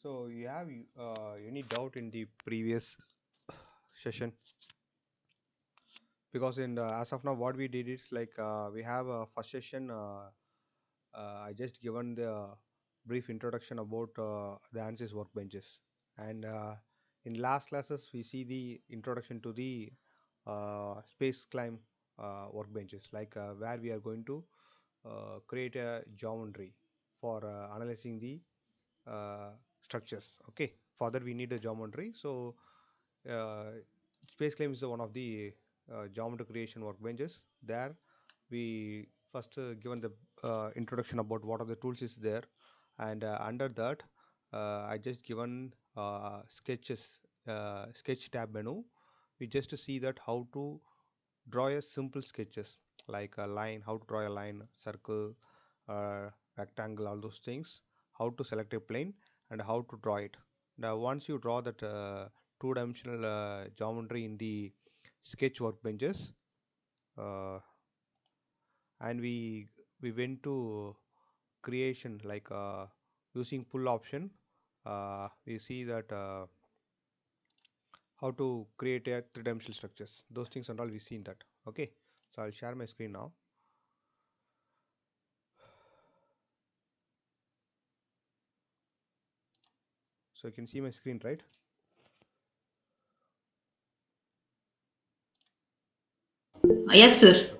So you have any doubt in the previous session? Because in as of now, what we did is like we have a first session. I just given the brief introduction about the Ansys workbenches, and in last classes we see the introduction to the space climb workbenches, like where we are going to create a geometry for analyzing the uh, structures. Okay, for that we need a geometry. So uh, space claim is one of the geometry creation workbenches. There we first given the introduction about what are the tools is there, and under that I just given sketches, sketch tab menu. We just see that how to draw a simple sketches, like a line, how to draw a line, circle, rectangle, all those things, how to select a plane and how to draw it. Now once you draw that two-dimensional geometry in the sketch workbenches, uh, and we went to creation, like using pull option, we see that how to create a three-dimensional structures, those things and all we seen that. Okay, so I'll share my screen now. So you can see my screen, right? Yes, sir.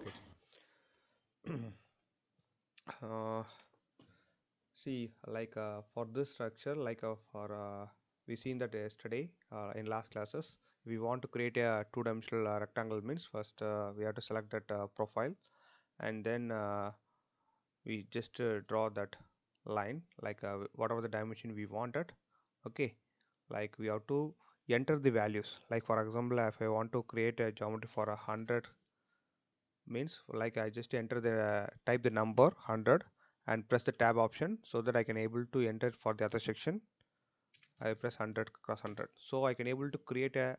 Okay. uh, See, like for this structure, like for we seen that yesterday in last classes, we want to create a two-dimensional rectangle. Means first we have to select that profile, and then we just draw that line, like whatever the dimension we wanted. Okay, like we have to enter the values. Like for example, if I want to create a geometry for 100, means like I just enter the type the number 100 and press the tab option, so that I can able to enter for the other section. I press 100 cross 100, so I can able to create a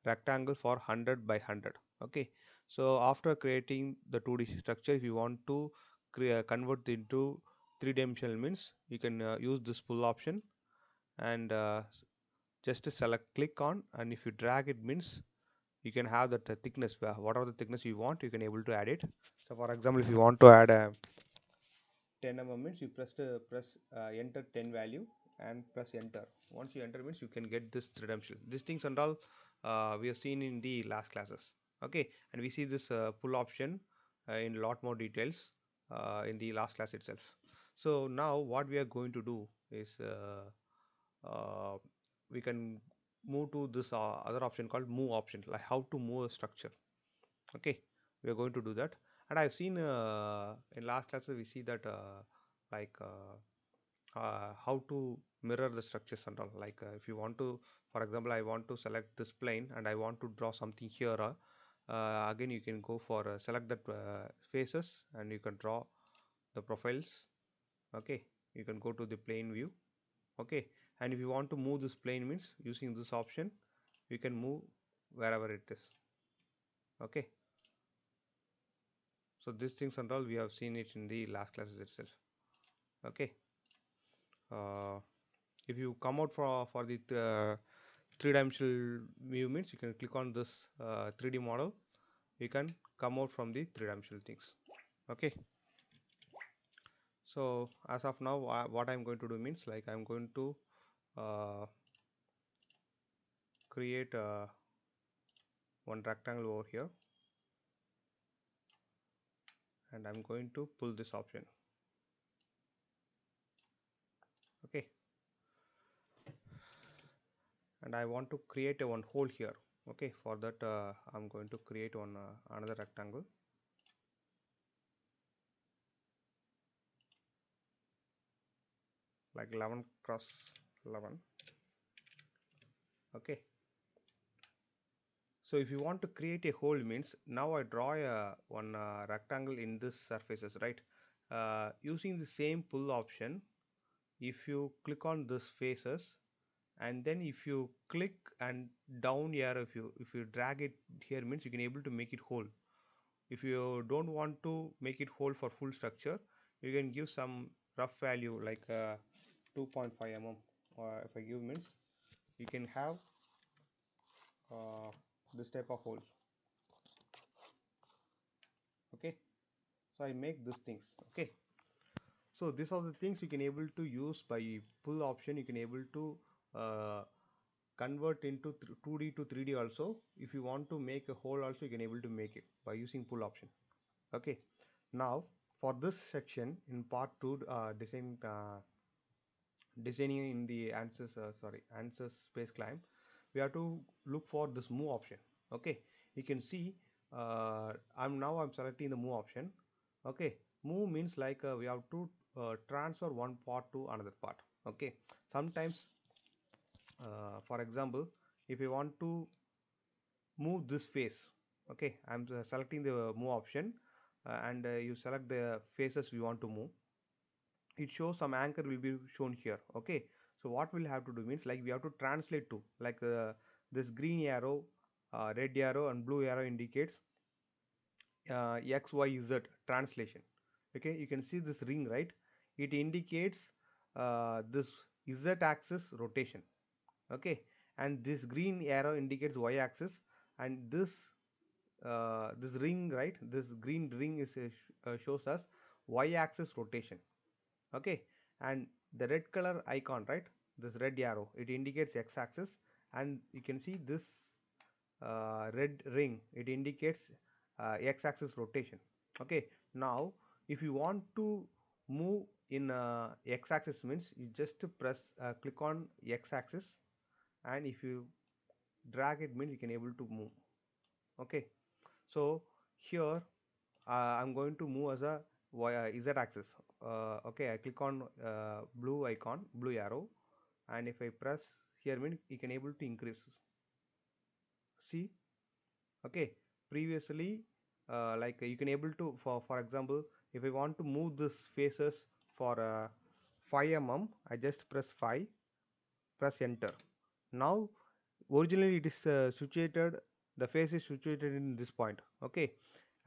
rectangle for 100 by 100. Okay, so after creating the 2D structure, if you want to convert into three-dimensional, means you can use this pull option, and just to select click on, and if you drag it, means you can have that thickness, whatever the thickness you want, you can able to add it. So for example, if you want to add a 10 mm, means you press enter 10 value and press enter. Once you enter, means you can get this three dimensional. These things and all we have seen in the last classes. Okay, and we see this pull option in lot more details in the last class itself. So now what we are going to do is uh, we can move to this other option called move option, like how to move a structure. Okay, we are going to do that. And I've seen in last classes we see that like how to mirror the structures and all. Like if you want to, for example, I want to select this plane and I want to draw something here, again you can go for select that faces and you can draw the profiles. Okay, you can go to the plane view. Okay, and if you want to move this plane, means using this option you can move wherever it is. Okay, so these things and all we have seen it in the last classes itself. Okay, uh, if you come out for the three-dimensional view, means you can click on this 3D model, you can come out from the three-dimensional things. Okay, so as of now what I'm going to do means, like I'm going to uh, create one rectangle over here, and I'm going to pull this option. Okay, and I want to create a one hole here. Okay, for that I'm going to create one another rectangle, like 11 cross 11. Okay, so if you want to create a hole, means now I draw a one rectangle in this surfaces, right? Using the same pull option, if you click on this faces, and then if you click and down here, if you drag it here, means you can able to make it whole. If you don't want to make it whole for full structure, you can give some rough value like 2.5 mm. or if I give means you can have this type of holes. Okay, so I make these things. Okay, so these are the things you can able to use by pull option. You can able to uh, convert into 2D to 3D also. If you want to make a hole also, you can able to make it by using pull option. Okay, now for this section in part 2, designing in the Ansys space climb, we have to look for this move option. Okay, you can see I'm selecting the move option. Okay, move means like we have to transfer one part to another part. Okay, sometimes for example, if you want to move this face, okay, I'm selecting the move option, and you select the faces we want to move. It shows some anchor will be shown here. Okay, so what we'll have to do means like we have to translate to like this green arrow, red arrow and blue arrow indicates x y z translation. Okay, you can see this ring, right? It indicates this z axis rotation. Okay, and this green arrow indicates y axis, and this ring, right, this green ring is shows us y axis rotation. Okay, and the red color icon, right, this red arrow, it indicates x axis, and you can see this red ring, it indicates x axis rotation. Okay, now if you want to move in x axis means you just press click on x axis, and if you drag it means you can able to move. Okay, so here I'm going to move as a z axis. Okay, I click on blue icon, blue arrow, and if I press here means you can able to increase. See, okay, previously like you can able to, for example, if I want to move this faces for 5 mm, I just press 5, press enter. Now originally it is situated, the face is situated in this point. Okay,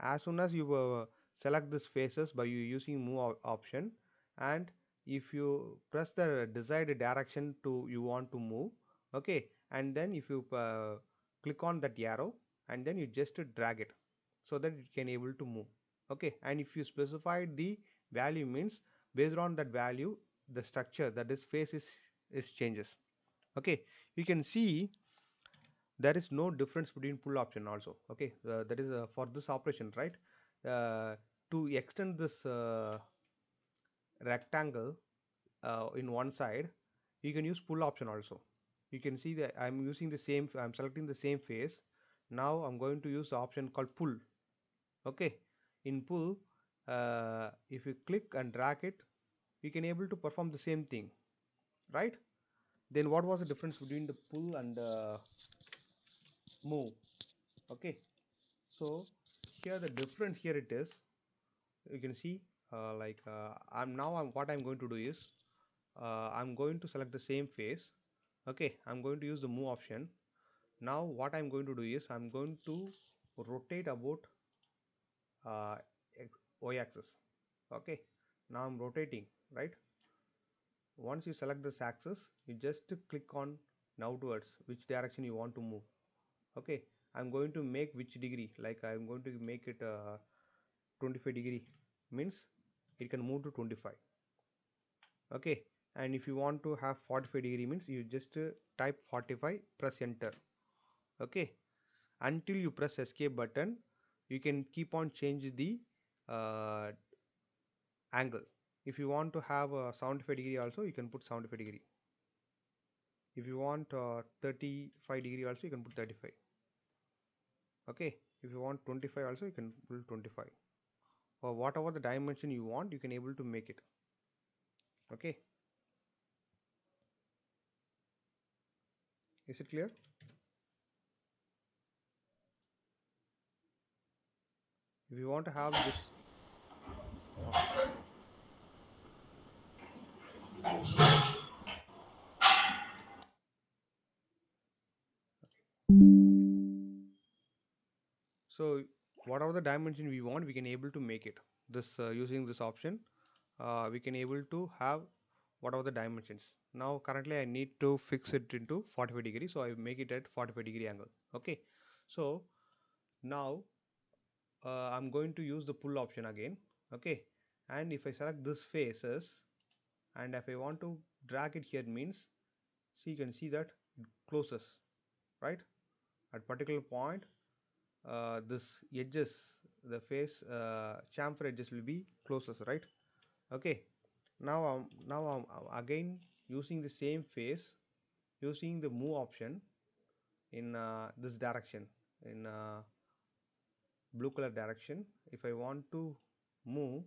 as soon as you select this faces by using move option, and if you press the desired direction to you want to move, okay, and then if you click on that arrow, and then you just drag it so that it can able to move. Okay, and if you specify the value means based on that value the structure, that is face is changes. Okay, you can see there is no difference between pull option also. Okay, that is for this operation, right, to extend this rectangle in one side, you can use pull option also. You can see that I'm selecting the same face. Now I'm going to use the option called pull. Okay, in pull, if you click and drag it, you can able to perform the same thing, right? Then what was the difference between the pull and move? Okay, so here the difference here it is, you can see I'm what I'm going to do is I'm going to select the same face. Okay, I'm going to use the move option. Now what I'm going to do is I'm going to rotate about uh, y axis. Okay, now I'm rotating, right? Once you select this axis, you just click on now towards which direction you want to move. Okay, I'm going to make which degree, like I'm going to make it 25 degree, means it can move to 25. Okay, and if you want to have 45 degree means you just type 45, press enter. Okay, until you press escape button, you can keep on change the uh, angle. If you want to have a 75 degree also, you can put 75 degree. If you want 35 degree also, you can put 35. Okay, if you want 25 also, you can put 25, or whatever the dimension you want, you can able to make it. Okay, is it clear? If you want to have this okay. So whatever the dimension we want, we can able to make it this using this option. We can able to have whatever the dimensions. Now currently I need to fix it into 45 degree, so I make it at 45-degree angle. Okay, so now I'm going to use the pull option again. Okay, and if I select this faces, and if I want to drag it here, means see, you can see that it closes, right? At particular point, this edges, the face chamfer edges will be closes, right? Okay, now I'm again using the same face, using the move option in this direction, in blue color direction. If I want to move,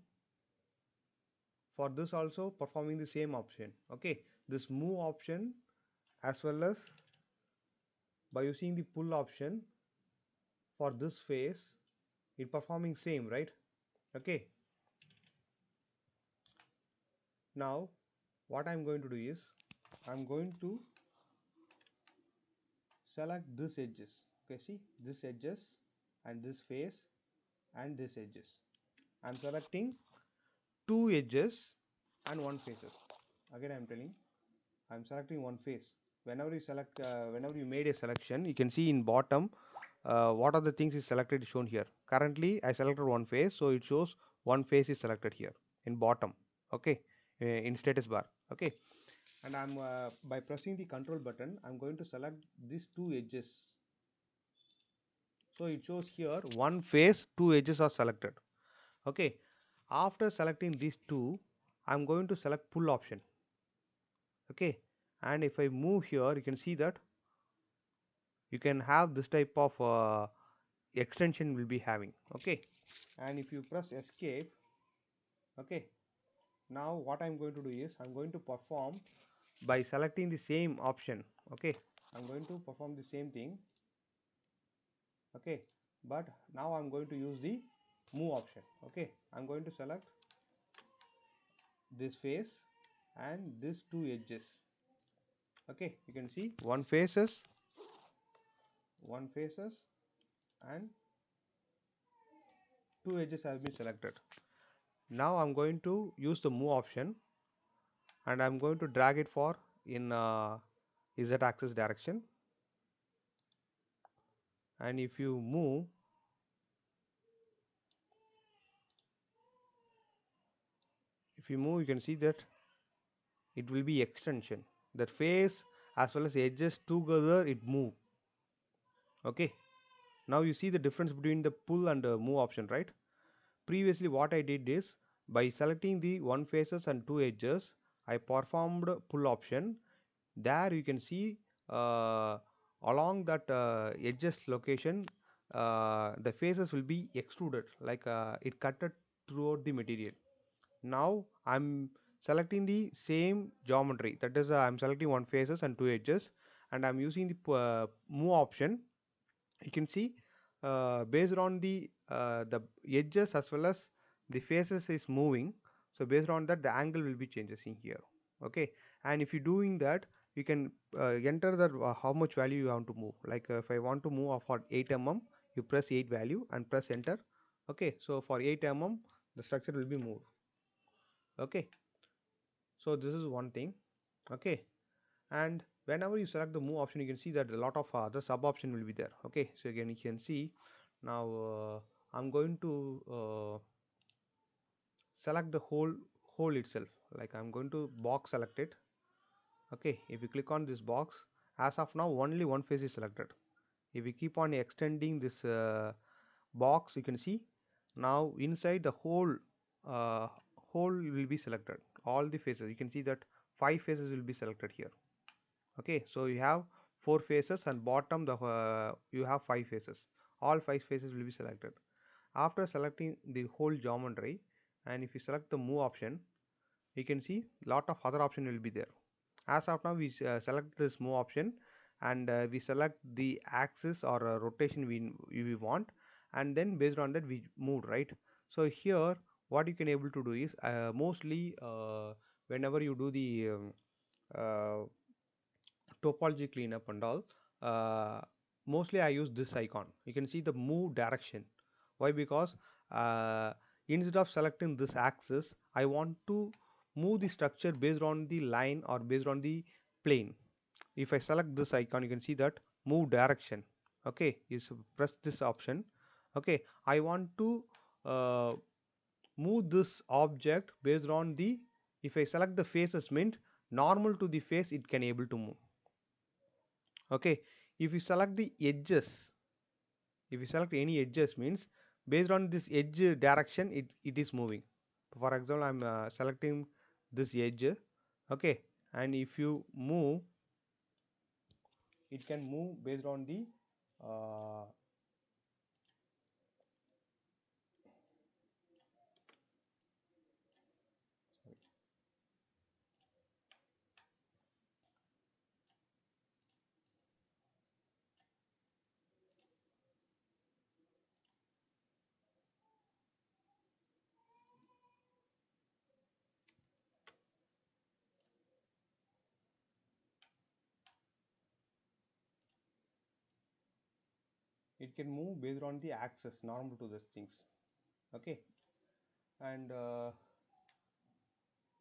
for this also performing the same option. Okay, this move option as well as by using the pull option for this face, it performing same, right? Okay, now what I'm going to do is I'm going to select this edges. Okay, see this edges and this face and this edges. I'm selecting two edges and one faces. Again I'm telling, I'm selecting one face. Whenever you select, whenever you made a selection, you can see in bottom what are the things is selected shown here. Currently I selected one face, so it shows one face is selected here in bottom. Okay, in status bar. Okay, and I'm by pressing the control button, I'm going to select these two edges. So it shows here one face, two edges are selected. Okay, after selecting these two, I'm going to select pull option. Okay, and if I move here, you can see that you can have this type of extension will be having. Okay, and if you press escape, okay, now what I'm going to do is I'm going to perform by selecting the same option. Okay, I'm going to perform the same thing. Okay, but now I'm going to use the move option. Okay, I'm going to select this face and these two edges. Okay, you can see one faces and two edges have been selected. Now I'm going to use the move option and I'm going to drag it for in z axis direction, and if you move, you can see that it will be extension, that face as well as edges together it move. Okay, now you see the difference between the pull and the move option, right? Previously what I did is by selecting the one faces and two edges, I performed pull option. There you can see along that edges location, the faces will be extruded, like it cutted throughout the material. Now I'm selecting the same geometry, that is I'm selecting one faces and two edges, and I'm using the move option. You can see based on the edges as well as the faces is moving, so based on that the angle will be changes in here. Okay, and if you're doing that, you can enter the how much value you want to move. Like if I want to move for 8 mm, you press 8 value and press enter. Okay, so for 8 mm the structure will be moved. Okay, so this is one thing. Okay, and whenever you select the move option, you can see that a lot of other sub option will be there. Okay, so again you can see now I'm going to select the whole itself, like I'm going to box select it. Okay, if you click on this box, as of now only one face is selected. If we keep on extending this box, you can see now inside the uh, whole will be selected, all the faces. You can see that 5 faces will be selected here. Okay, so you have 4 faces and bottom the you have 5 faces, all 5 faces will be selected. After selecting the whole geometry, and if you select the move option, you can see lot of other option will be there. As of now we select this move option, and we select the axis or rotation we want, and then based on that we move, right? So here what you can able to do is mostly whenever you do the uh, topology cleanup and all, uh, mostly I use this icon. You can see the move direction. Why? Because instead of selecting this axis, I want to move the structure based on the line or based on the plane. If I select this icon, you can see that move direction. Okay, you press this option. Okay, I want to uh, move this object based on the, if I select the faces means normal to the face it can able to move. Okay, if you select the edges, if you select any edges means based on this edge direction it is moving. For example, I'm selecting this edge. Okay, and if you move, it can move based on the uh, it can move based on the axis normal to these things. Okay, and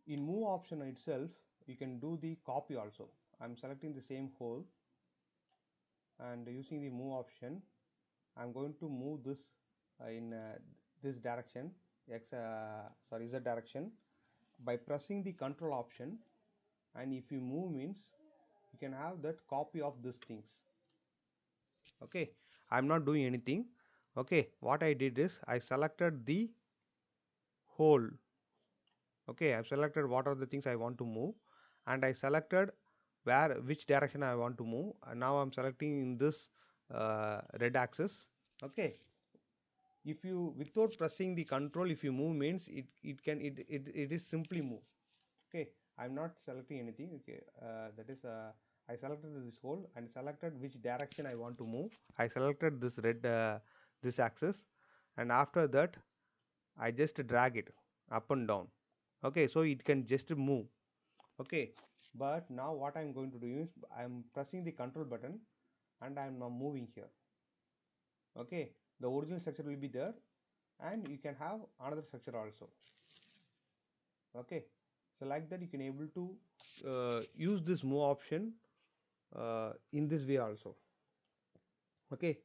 in move option itself you can do the copy also. I'm selecting the same hole, and using the move option I'm going to move this in this direction, z direction, by pressing the control option. And if you move means you can have that copy of these things. Okay, I'm not doing anything. Okay, what I did is I selected the whole. Okay, I've selected what are the things I want to move, and I selected which direction I want to move, and now I'm selecting in this red axis. Okay, if you without pressing the control, if you move means it is simply move. Okay, I'm not selecting anything. Okay, that is I selected this whole and selected which direction I want to move. I selected this red this axis, and after that I just drag it up and down. Okay, so it can just move. Okay, but now what I'm going to do is I'm pressing the control button and I'm now moving here. Okay, the original structure will be there, and you can have another structure also. Okay, so like that you can able to use this move option in this way also. Okay,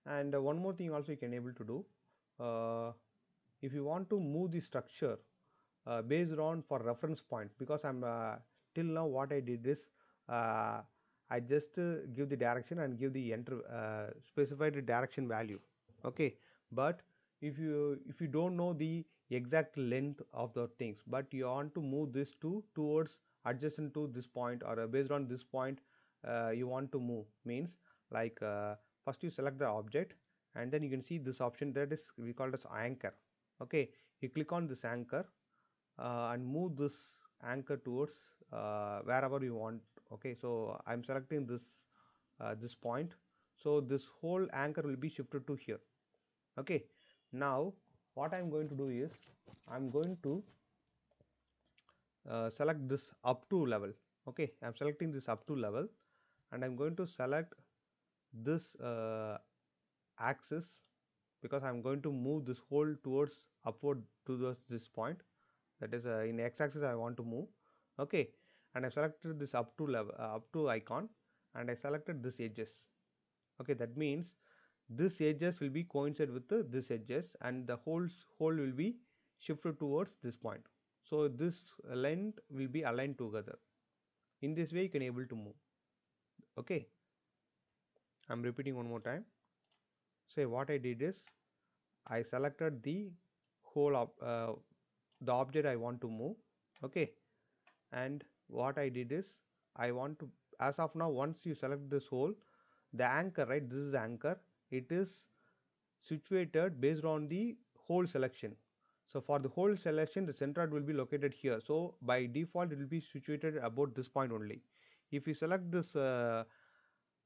and one more thing also you can able to do, if you want to move the structure based on for reference point, because I'm till now what I did is uh, I just give the direction and give the enter specified direction value. Okay, but if you don't know the exact length of the things, but you want to move this towards adjacent to this point, or based on this point you want to move means, like first you select the object, and then you can see this option that is we call as anchor. Okay, you click on this anchor and move this anchor towards wherever you want. Okay, so I'm selecting this point, so this whole anchor will be shifted to here. Okay, now what I'm going to do is I'm going to select this up to level. Okay, I'm selecting this up to level, and I'm going to select this axis, because I'm going to move this whole towards upward to this point, that is in x-axis I want to move. Okay, and I selected this up to level up to icon, and I selected this edges. Okay, that means this edges will be coincide with this edges, and the whole will be shifted towards this point, so this length will be aligned together. In this way you can able to move. Okay, I'm repeating one more time. Say what I did is I selected the whole of the object I want to move. Okay, and what I did is I want to, as of now, once you select this whole, the anchor, right, this is the anchor, it is situated based on the whole selection. So for the whole selection the centroid will be located here, so by default it will be situated about this point only. If you select this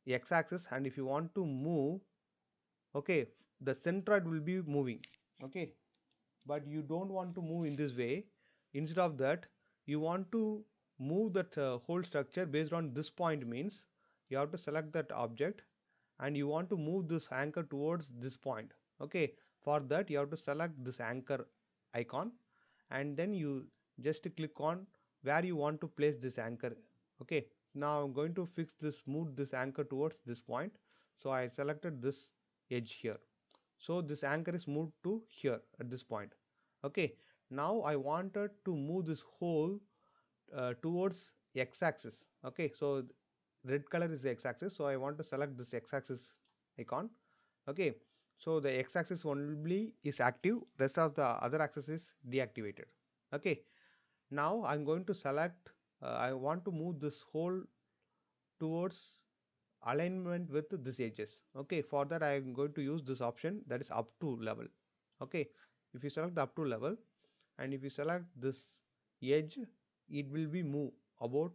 x-axis, and if you want to move, okay, the centroid will be moving. Okay, but you don't want to move in this way. Instead of that, you want to move that whole structure based on this point means you have to select that object, and you want to move this anchor towards this point. Okay, for that you have to select this anchor icon, and then you just click on where you want to place this anchor. Okay, now I'm going to fix this, move this anchor towards this point. So I selected this edge here, so this anchor is moved to here at this point. Okay, now I wanted to move this hole towards x-axis. Okay, so red color is the x-axis, so I want to select this x-axis icon. Okay, so the x-axis only is active, rest of the other axis is deactivated. Okay, now I'm going to select I want to move this hole towards alignment with this edges. Okay, for that I am going to use this option, that is up to level. Okay, if you select the up to level and if you select this edge, it will be move about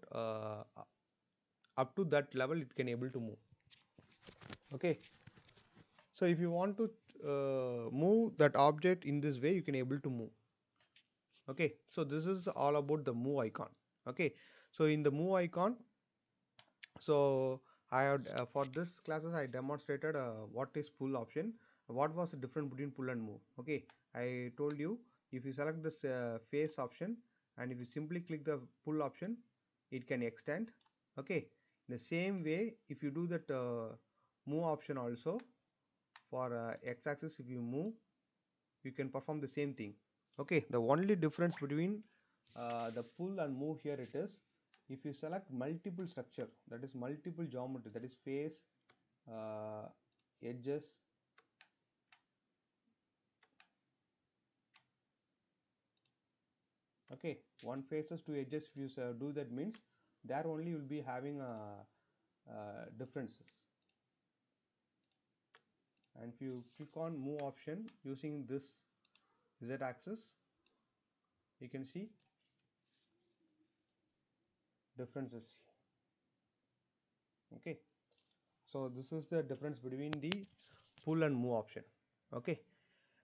up to that level, it can able to move. Okay, so if you want to move that object in this way, you can able to move. Okay, so this is all about the move icon. Okay, so in the move icon, so I had for this classes I demonstrated what is pull option, what was the difference between pull and move. Okay, I told you, if you select this face option and if you simply click the pull option, it can extend. Okay, in the same way, if you do that move option also, for x-axis if you move, you can perform the same thing. Okay, the only difference between the pull and move here it is, if you select multiple structure, that is multiple geometry, that is face, uh, edges, okay, one faces, two edges, if you do that means there only you will be having differences. And if you click on move option using this z axis, you can see differences. Okay, so this is the difference between the pull and move option. Okay,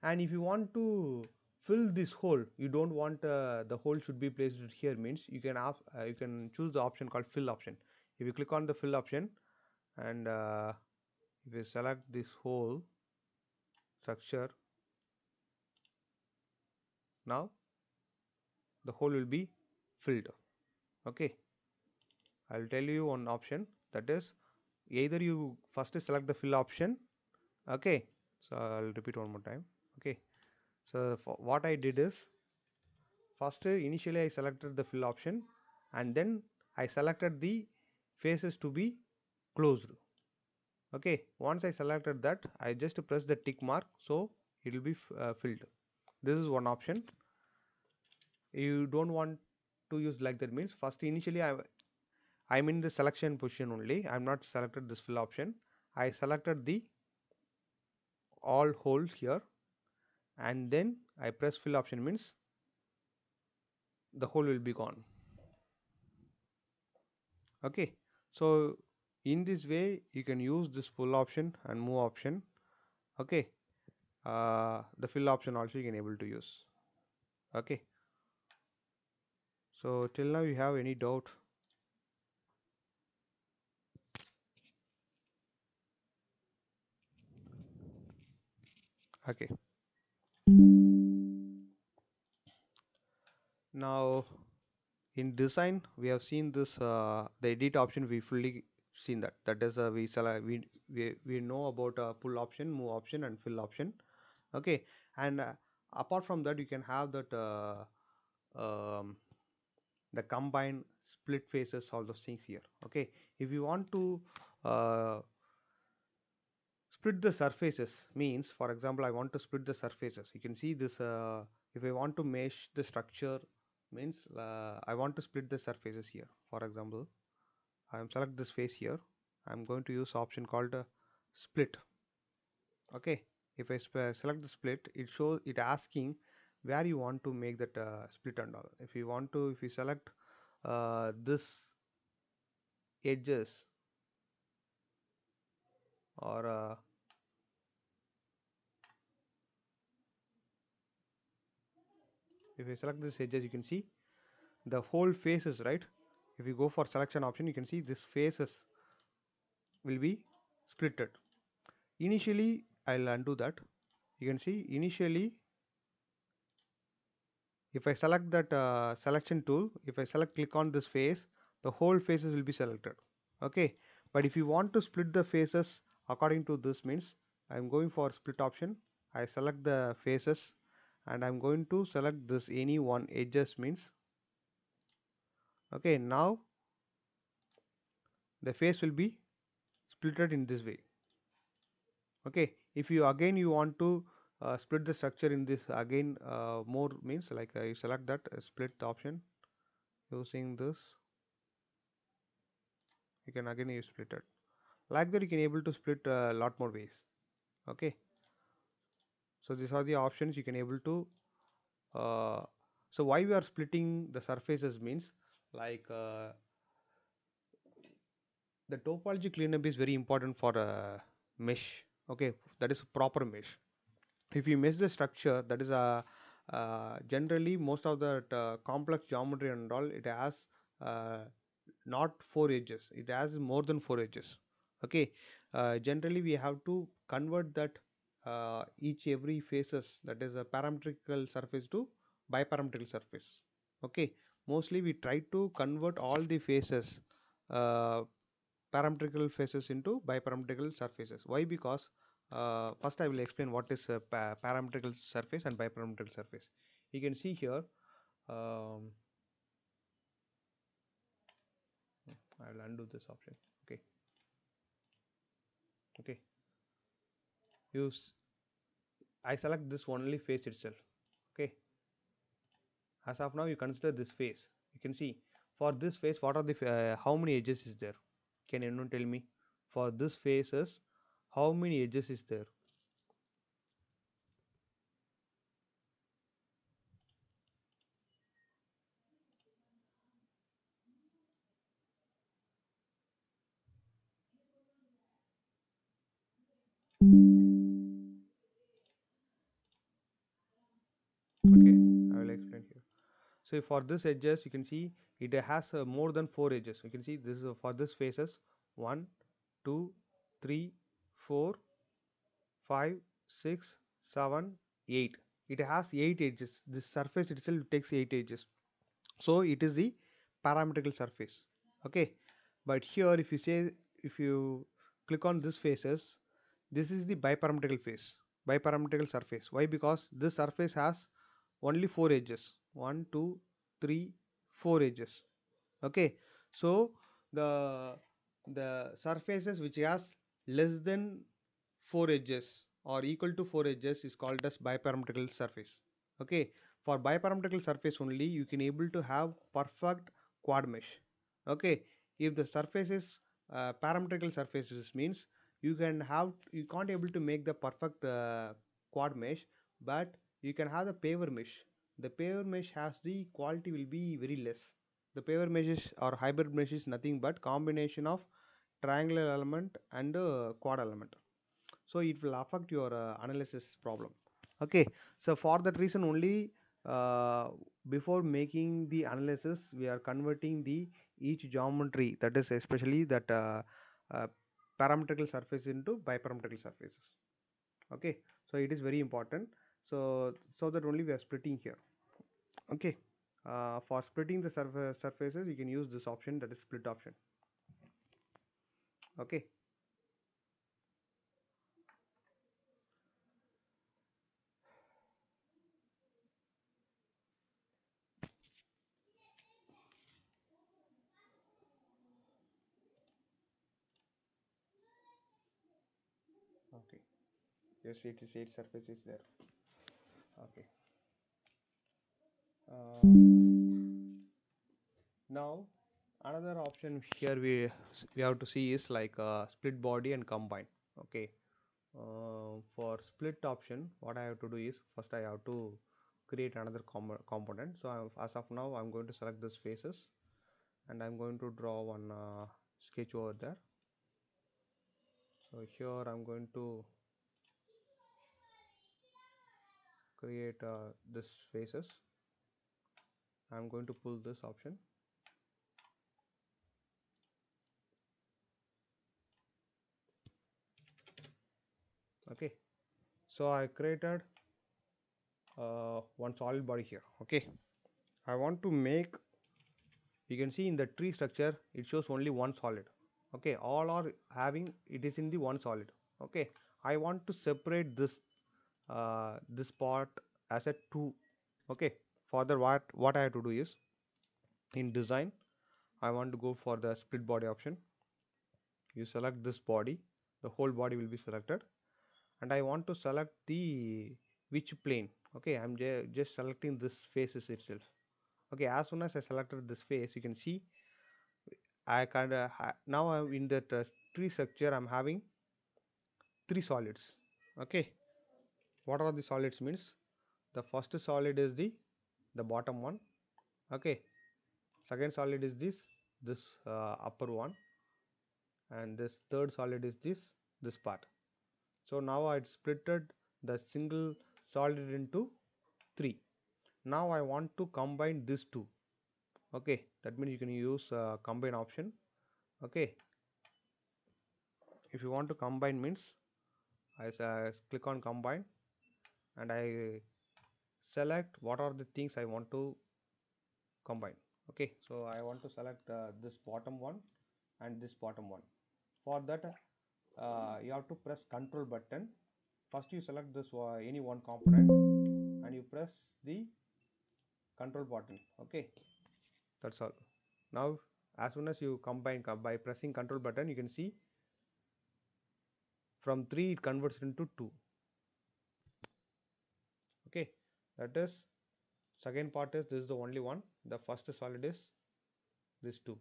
and if you want to fill this hole, you don't want the hole should be placed here means, you can ask you can choose the option called fill option. If you click on the fill option and if you select this whole structure, now the hole will be filled. Okay, I'll tell you one option, that is either you first select the fill option. Okay, so I'll repeat one more time. Okay, so for what I did is, first initially I selected the fill option and then I selected the faces to be closed. Okay, once I selected that, I just press the tick mark, so it will be filled. This is one option. You don't want to use like that means, first initially I'm in the selection position only, I'm not selected this fill option. I selected the all holes here and then I press fill option means the hole will be gone. Okay, so in this way you can use this pull option and move option. Okay, the fill option also you can able to use. Okay, so till now you have any doubt? Okay, now in design we have seen this the edit option, we fully seen that, that is we select, we know about pull option, move option and fill option. Okay, and apart from that you can have that the combine split faces, all those things here. Okay, if you want to uh, split the surfaces means, for example I want to split the surfaces, you can see this if I want to mesh the structure means I want to split the surfaces here. For example, I am select this face here, I'm going to use option called split. Okay, if I select the split, it shows, it asking where you want to make that split and all. If you want to, if you select this edges or if you select this edges, you can see the whole faces, right? If you go for selection option, you can see this faces will be splitted. Initially I'll undo that. You can see initially If I select that selection tool, if I click on this face, the whole faces will be selected. Okay, but if you want to split the faces according to this means, I'm going for split option. I select the faces and I'm going to select this any one edges means. Okay, now the face will be splitted in this way. Okay, if you again you want to split the structure in this again more means, like you select that split option using this, you can again you split it like that. You can able to split a lot more ways. Okay, so these are the options you can able to uh, so why we are splitting the surfaces means, like the topology cleanup is very important for a mesh. Okay, that is proper mesh. If you mesh the structure, that is a generally most of the complex geometry and all, it has uh, not 4 edges, it has more than 4 edges. Okay, generally we have to convert that each every faces, that is a parametrical surface to biparametrical surface. Okay, mostly we try to convert all the faces, uh, parametrical faces into biparametrical surfaces. Why? Because first I will explain what is a parametrical surface and biparametrical surface. You can see here, um, I will undo this option. Okay, okay, use, I select this only face itself. Okay, as of now you consider this face. You can see for this face what are the how many edges is there? Can anyone tell me for this faces how many edges is there? Okay, I will explain here. So for this edges, you can see it has more than 4 edges. You can see this is for this faces 1, 2, 3, 4, 5, 6, 7, 8. It has 8 edges. This surface itself takes 8 edges. So it is the parametrical surface. Okay, but here if you say, if you click on this faces, this is the biparametrical face, biparametrical surface. Why? Because this surface has only 4 edges, 1, 2, 3, 4 edges. Okay, so the surfaces which has less than 4 edges or equal to 4 edges is called as biparametrical surface. Okay, for biparametrical surface only you can able to have perfect quad mesh. Okay, if the surface is parametrical surfaces means you can't able to make the perfect quad mesh, but you can have the paver mesh. The paver mesh has the quality will be very less. The paver meshes or hybrid mesh is nothing but combination of triangular element and quad element, so it will affect your analysis problem. Okay, so for that reason only, uh, before making the analysis we are converting the each geometry, that is especially that uh, parametrical surface into biparametrical surfaces. Okay, so it is very important. So that only we are splitting here. Okay, for splitting the surfaces you can use this option, that is split option. Okay, okay, yes, it is 8 surfaces there. Okay, now another option here we have to see is like split body and combine. Okay, for split option what I have to do is first I have to create another component. So as of now I'm going to select this faces and I'm going to draw one sketch over there. So here I'm going to create this faces. I'm going to pull this option. Okay, so I created one solid body here. Okay, I want to make, you can see in the tree structure it shows only one solid. Okay, all are having it is in the one solid. Okay, I want to separate this part as a two. Okay, further what I have to do is, in design I want to go for the split body option. You select this body, the whole body will be selected, and I want to select the which plane. Okay, I'm just selecting this faces itself. Okay, as soon as I selected this face, you can see I kind of now I'm in that tree structure. I'm having three solids. Okay, what are the solids means? The first solid is the bottom one. Okay, second solid is this upper one, and this third solid is this part. So now I splitted the single solid into three. Now I want to combine these two. Okay, that means you can use combine option. Okay, if you want to combine means I click on combine, and I select what are the things I want to combine. Okay, so I want to select this bottom one and this bottom one. For that you have to press control button. First you select this any one component, and you press the control button. Okay, that's all. Now as soon as you combine by pressing control button, you can see from 3 it converts into 2. Okay, that is, second part is this is the only one, the first solid is this 2.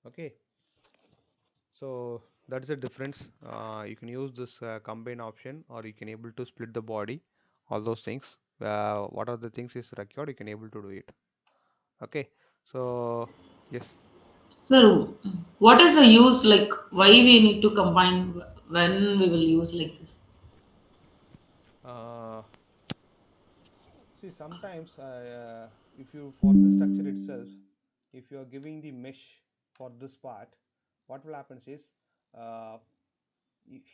Okay, so that is the difference. You can use this combine option, or you can able to split the body, all those things. What are the things is required, you can able to do it. Okay, so yes. Sir, what is the use, like why we need to combine when we will use like this? uh, See, sometimes if you, for this structure itself, if you are giving the mesh for this part, what will happen is, uh,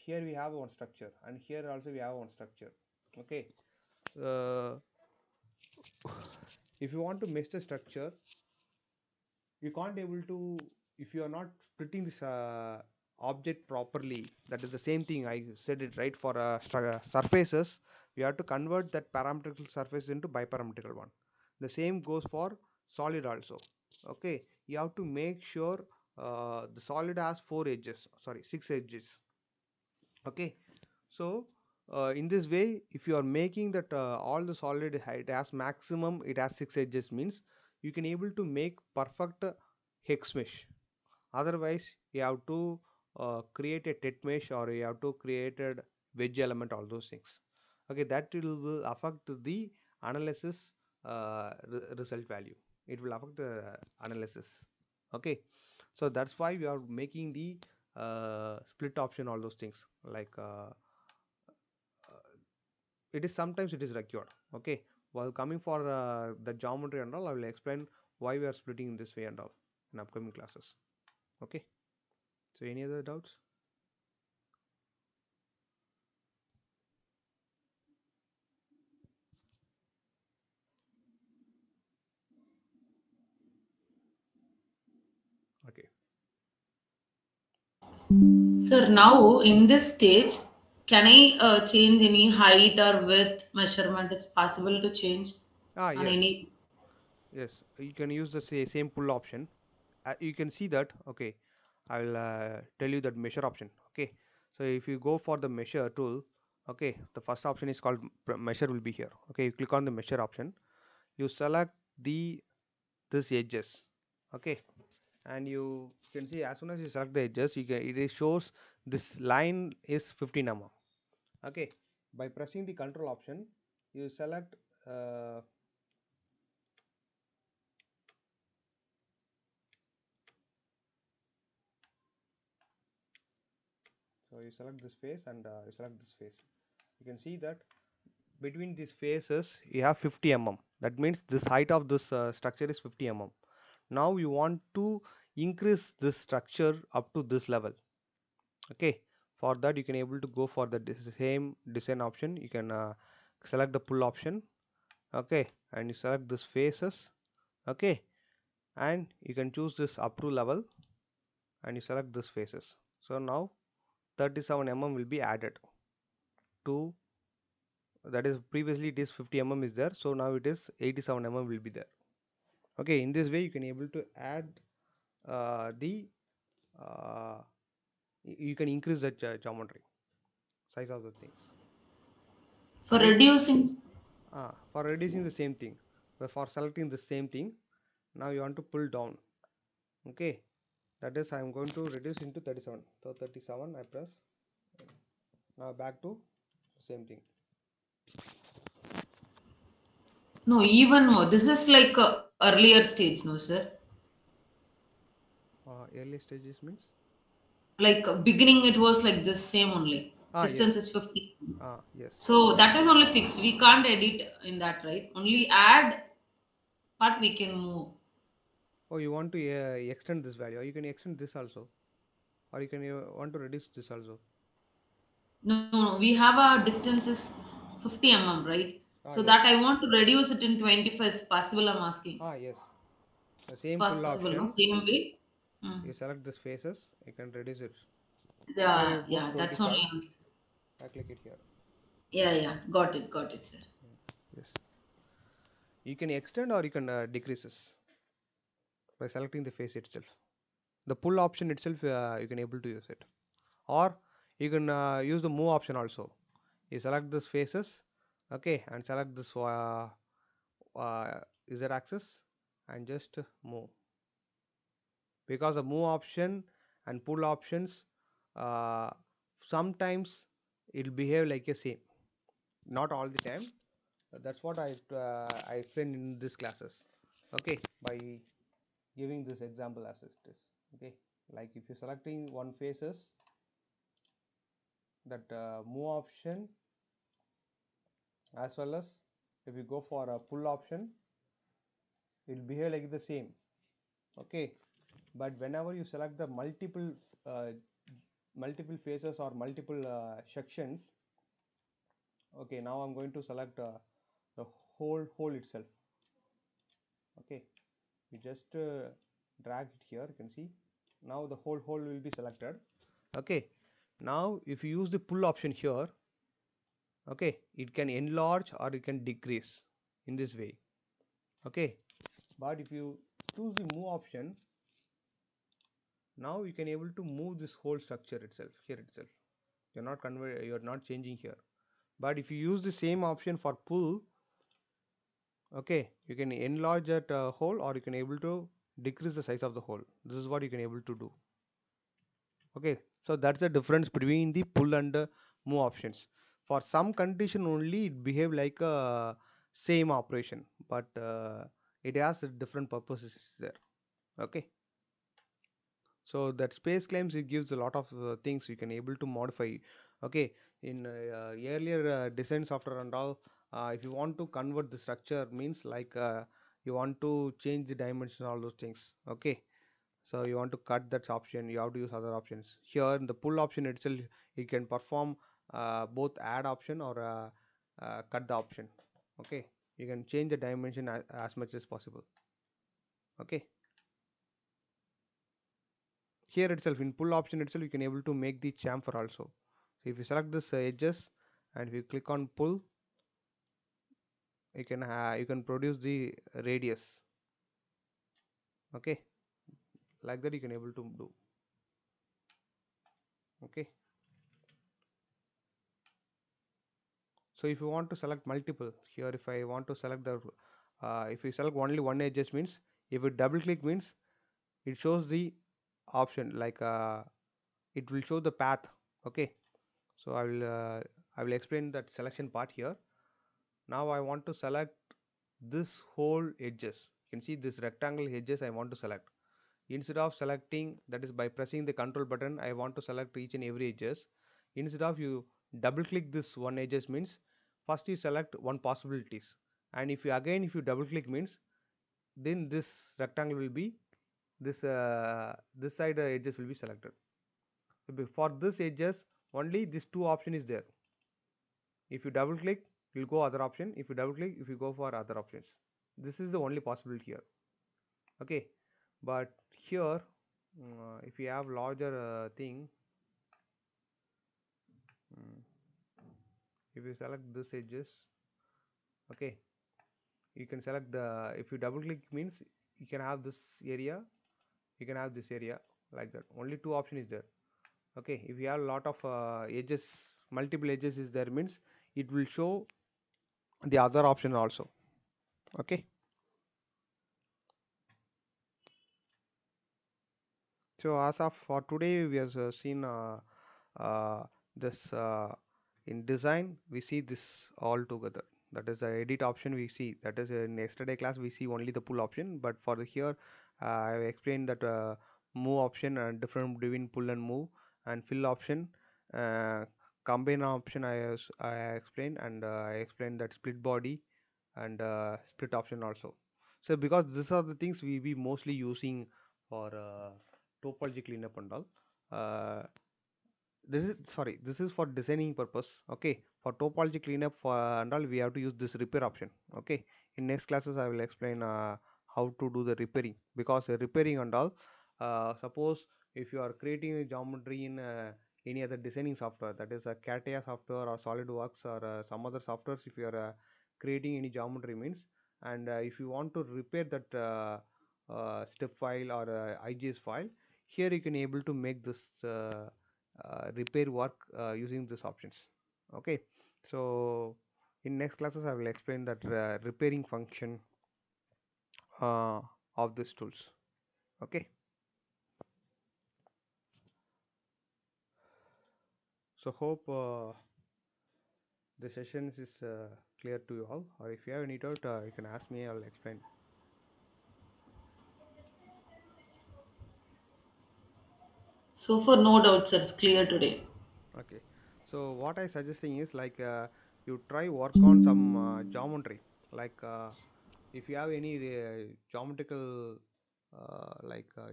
here we have one structure, and here also we have one structure. Okay, uh, if you want to mesh the structure, you can't able to, if you are not splitting this object properly. That is the same thing I said it right. For surfaces, we have to convert that parametrical surface into biparametrical one. The same goes for solid also. Okay, you have to make sure the solid has 4 edges, sorry, 6 edges. Okay, so in this way, if you are making that all the solid it has maximum, it has 6 edges means you can able to make perfect hex mesh. Otherwise you have to create a tet mesh, or you have to create a wedge element, all those things. Okay, that will affect the analysis result value. It will affect the analysis. Okay, so that's why we are making the split option, all those things, like it is sometimes it is required. Okay, while coming for the geometry and all, I will explain why we are splitting in this way and all in upcoming classes. Okay, so any other doubts? Okay. Sir, now in this stage, can I change any height or width measurement? Is possible to change on Yes, any? yes, you can use the same pull option. You can see that. Okay, I will tell you that measure option. Okay, so if you go for the measure tool, okay, the first option is called measure will be here. Okay, you click on the measure option, you select the this edges. Okay, and you can see as soon as you select the edges, you can, it shows this line is 15 mm. Okay, by pressing the control option, you select so you select this face, and you select this face. You can see that between these faces you have 50 mm. That means this height of this structure is 50 mm. Now you want to increase this structure up to this level. Okay, for that you can able to go for the same design option. You can select the pull option, okay, and you select this faces, okay, and you can choose this up to level and you select this faces. So now 37 mm will be added to, that is previously it is 50 mm is there, so now it is 87 mm will be there. Okay, in this way you can able to add the uh, you can increase the geometry size of the things. For And if reducing. for reducing the same thing, but for selecting the same thing, now you want to pull down, okay, that is I am going to reduce into 37, so 37 I press, now back to same thing. No, even more. This is like a earlier stage, no, sir? Early stages means, Like beginning, it was like this same only. yes, Distance is 50. yes. So that is only fixed. We can't edit in that, right? Only add part we can move. Oh, you want to extend this value, or you can extend this also, or you can want to reduce this also. No, no, we have our distance is 50 mm, right? So Yes. that I want to reduce it in 25 is possible, I'm asking. Yes, the It's same pull possible, no? option, Same way? Hmm. you select this faces, you can reduce it. Here Yeah, you put yeah, that's only. 25, I click it here. Yeah, yeah, got it, sir. Yes, you can extend or you can decreases by selecting the face itself. The pull option itself, you can able to use it, or you can use the move option also. You select this faces, okay, and select this uh, z axis and just move, because the move option and pull options uh, sometimes it'll behave like a same, not all the time. That's what I explained in this classes, okay, by giving this example as it is, okay, like if you're selecting one faces, that move option, as well as if you go for a pull option, it will behave like the same, okay. But whenever you select the uh, multiple faces or multiple sections, okay, now I'm going to select the whole hole itself, okay, you just drag it here, you can see now the whole hole will be selected, okay. Now if you use the pull option here, okay, it can enlarge or it can decrease in this way, okay. But if you choose the move option, now you can able to move this whole structure itself here itself, you're not changing here. But if you use the same option for pull, okay, you can enlarge that hole or you can able to decrease the size of the hole. This is what you can able to do, okay. So that's the difference between the pull and move options. For some condition only it behave like a same operation, but it has a different purposes there, okay. So that space claims, it gives a lot of things you can able to modify, okay. In earlier design software and all, if you want to convert the structure means like you want to change the dimension, all those things, okay. So you want to cut that option, you have to use other options. Here in the pull option itself, you can perform both add option or cut the option, okay. You can change the dimension as much as possible, okay. Here itself in pull option itself, you can able to make the chamfer also. So if you select this edges and if you click on pull, you can produce the radius, okay, like that you can able to do, okay. So if you want to select multiple, here if I want to select the if you select only one edges means, if you double click means it shows the option like it will show the path, okay. So I will explain that selection part here. Now I want to select this whole edges, you can see this rectangle edges I want to select. Instead of selecting, that is by pressing the control button, I want to select each and every edges. Instead of you double click this one edges means, first you select one possibilities, and if you double click means, then this rectangle will be this side edges will be selected. So for this edges only this two option is there. If you double click, you'll go other option. If you double click, if you go for other options, this is the only possibility here. Okay, but here if you have larger thing, mm, if you select this edges, okay, you can select the, if you double click means you can have this area, you can have this area, like that. Only two option is there. Okay, if you have a lot of edges, multiple edges is there means it will show the other option also. Okay, so as of for today we have seen uh, this in design we see this all together. That is the edit option we see. That is in yesterday class we see only the pull option, but for the here I have explained that move option and different between pull and move, and fill option, uh, combine option I explained, and I explained that split body and split option also. So because these are the things we be mostly using for topology cleanup and all. uh, this is, sorry, this is for designing purpose. Okay, for topology cleanup for and all we have to use this repair option. Okay, in next classes I will explain how to do the repairing, because repairing and all, suppose if you are creating a geometry in any other designing software, that is a CATIA software or SolidWorks or some other softwares, if you are creating any geometry means, and if you want to repair that step file or IGS file, here you can able to make this repair work using these options. Okay, so in next classes I will explain that repairing function uh, of these tools. Okay, so hope the sessions is clear to you all, or if you have any doubt you can ask me, I'll explain. So for no doubts, it's clear today. Okay, so what I suggesting is like you try work on some geometry, like if you have any geometrical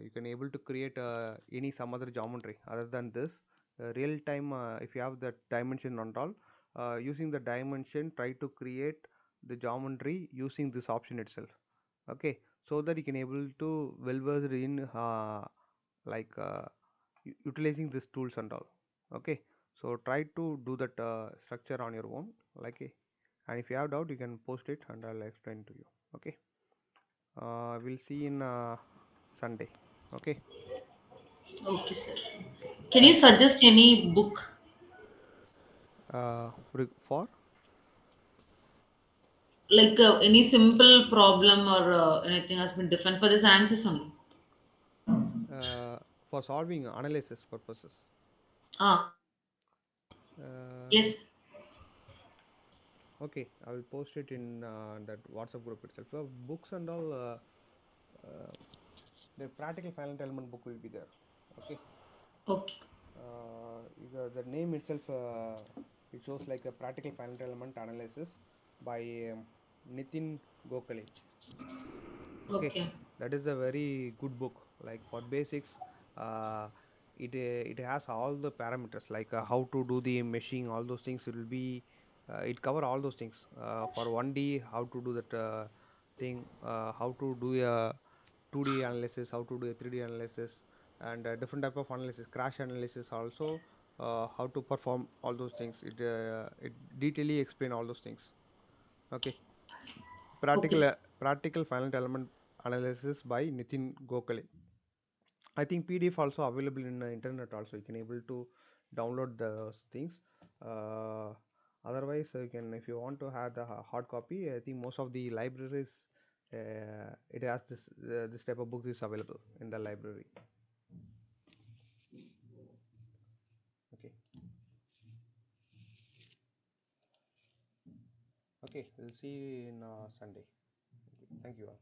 you can able to create any some other geometry other than this real time, if you have that dimension and all, using the dimension try to create the geometry using this option itself. Okay, so that you can able to well versed in like utilizing these tools and all. Okay, so try to do that structure on your own, like and if you have doubt you can post it and I'll explain to you. Okay, we'll see in Sunday. Okay, Okay, sir. Can you thank you. suggest any book, For like any simple problem or anything has been different for this answers only? uh, for solving analysis purposes. Ah, uh, yes. okay, I will post it in that WhatsApp group itself. Books and all, uh, the practical finite element book will be there. Okay, Okay. the name itself it shows like a practical finite element analysis by Nitin Gokhale. Okay, Okay. that is a very good book. Like for basics, uh, it has all the parameters like how to do the meshing, all those things. It will be it cover all those things. For 1D, how to do that thing, how to do a 2D analysis, how to do a 3D analysis, and different type of analysis, crash analysis also. How to perform all those things. It detailedly explain all those things. Okay, Okay, practical sir. practical finite element analysis by Nitin Gokhale. I think PDF also available in the internet also. You can able to download those things. Uh, Otherwise, you can, if you want to have the hard copy. I think most of the libraries it has this type of books is available in the library. Okay, okay. We'll see you in Sunday. Okay. Thank you all.